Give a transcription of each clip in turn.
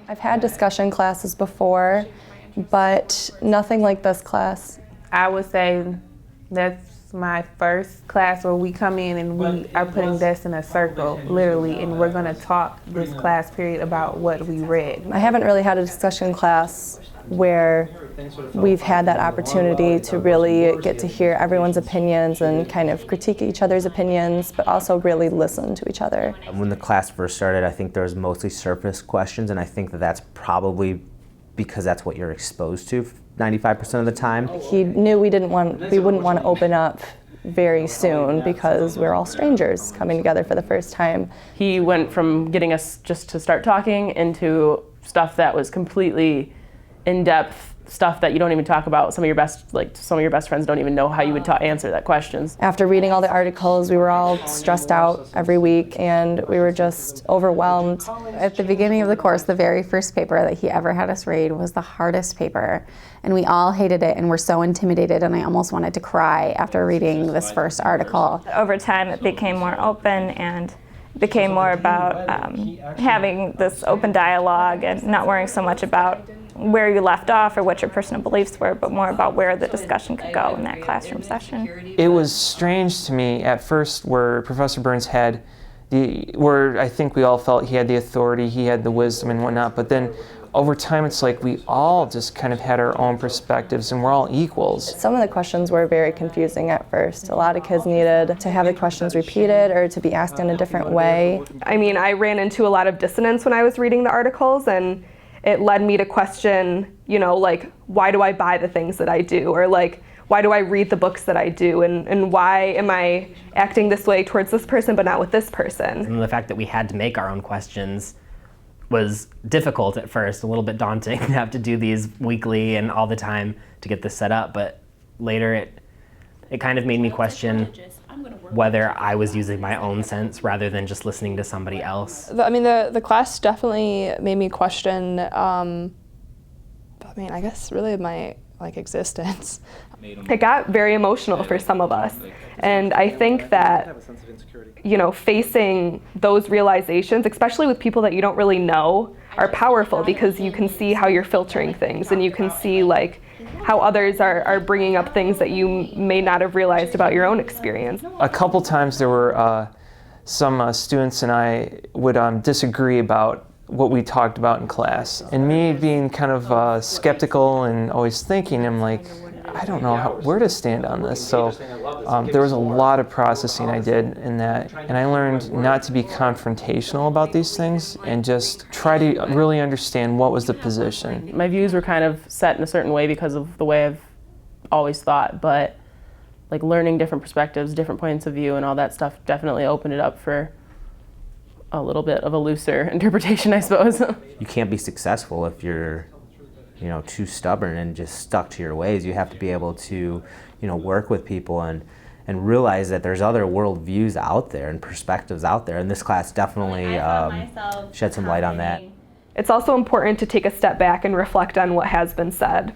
I've had discussion classes before, but nothing like this class. I would say that's my first class where we come in and we are putting desks in a circle, literally, and we're going to talk this class period about what we read. I haven't really had a discussion class where we've had that opportunity to really get to hear everyone's opinions and kind of critique each other's opinions, but also really listen to each other. When the class first started, I think there was mostly surface questions, and I think that that's probably because that's what you're exposed to 95% of the time. He knew we wouldn't want to open up very soon because we're all strangers coming together for the first time. He went from getting us just to start talking into stuff that was completely in-depth, stuff that you don't even talk about. Some of your best friends don't even know how you would answer that questions. After reading all the articles, we were all stressed out every week and we were just overwhelmed. At the beginning of the course, the very first paper that he ever had us read was the hardest paper, and we all hated it and were so intimidated, and I almost wanted to cry after reading this first article. Over time it became more open and became more about having this open dialogue and not worrying so much about where you left off or what your personal beliefs were, but more about where the discussion could go in that classroom session. It was strange to me at first where Professor Burns had where I think we all felt he had the authority, he had the wisdom and whatnot, but then over time it's like we all just kind of had our own perspectives and we're all equals. Some of the questions were very confusing at first. A lot of kids needed to have the questions repeated or to be asked in a different way. I mean, I ran into a lot of dissonance when I was reading the articles, and it led me to question, like, why do I buy the things that I do? Or like, why do I read the books that I do? And why am I acting this way towards this person but not with this person? And the fact that we had to make our own questions was difficult at first, a little bit daunting to have to do these weekly and all the time to get this set up, but later it kind of made me question whether I was using my own sense rather than just listening to somebody else. The class definitely made me question, I guess really my existence. It got very emotional for some of us, and I think that facing those realizations, especially with people that you don't really know, are powerful because you can see how you're filtering things and you can see like how others are bringing up things that you may not have realized about your own experience. A couple times there were some students and I would disagree about what we talked about in class. And me being kind of skeptical and always thinking, I'm like, I don't know where to stand on this. So there was a lot of processing I did in that, and I learned not to be confrontational about these things and just try to really understand what was the position. My views were kind of set in a certain way because of the way I've always thought, but like learning different perspectives, different points of view and all that stuff definitely opened it up for a little bit of a looser interpretation, I suppose. You can't be successful if you're too stubborn and just stuck to your ways. You have to be able to, work with people and realize that there's other worldviews out there and perspectives out there. And this class definitely shed some light on that. It's also important to take a step back and reflect on what has been said.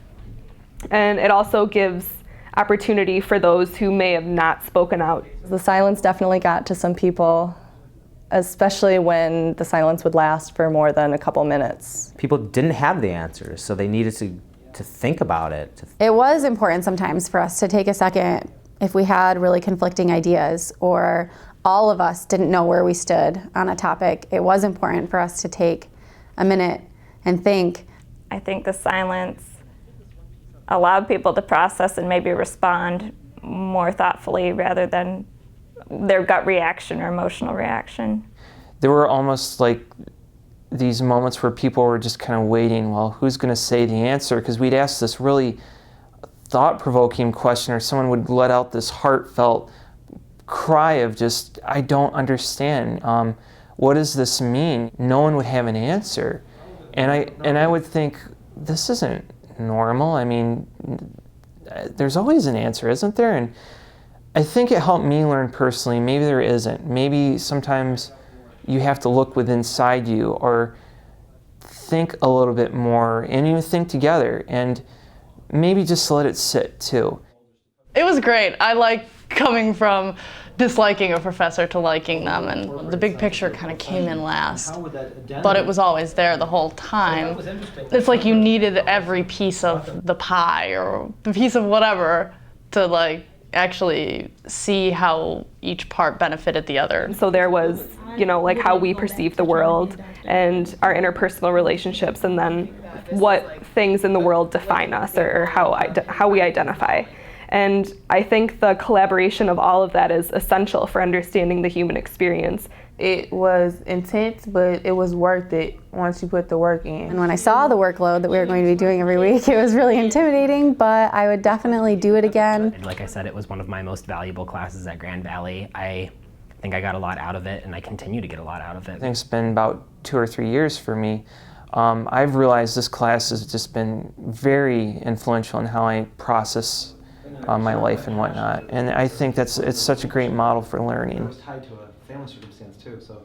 And it also gives opportunity for those who may have not spoken out. The silence definitely got to some people, especially when the silence would last for more than a couple minutes. People didn't have the answers, so they needed to think about it. It was important sometimes for us to take a second if we had really conflicting ideas or all of us didn't know where we stood on a topic. It was important for us to take a minute and think. I think the silence allowed people to process and maybe respond more thoughtfully rather than their gut reaction or emotional reaction. There were almost like these moments where people were just kind of waiting, well, who's going to say the answer? Because we'd ask this really thought-provoking question, or someone would let out this heartfelt cry of just, I don't understand. What does this mean? No one would have an answer. And I would think, this isn't normal. I mean, there's always an answer, isn't there? And I think it helped me learn personally, maybe there isn't. Maybe sometimes you have to look within inside you or think a little bit more and you think together and maybe just let it sit too. It was great. I like coming from disliking a professor to liking them, and the big picture kind of came in last. But it was always there the whole time. It's like you needed every piece of the pie or the piece of whatever to like actually see how each part benefited the other. So there was, like how we perceive the world and our interpersonal relationships, and then what things in the world define us, or how we identify. And I think the collaboration of all of that is essential for understanding the human experience. It was intense, but it was worth it once you put the work in. And when I saw the workload that we were going to be doing every week, it was really intimidating, but I would definitely do it again. Like I said, it was one of my most valuable classes at Grand Valley. I think I got a lot out of it, and I continue to get a lot out of it. I think it's been about 2 or 3 years for me. I've realized this class has just been very influential in how I process my life and whatnot. And I think it's such a great model for learning. It was tied to a family circumstance too, so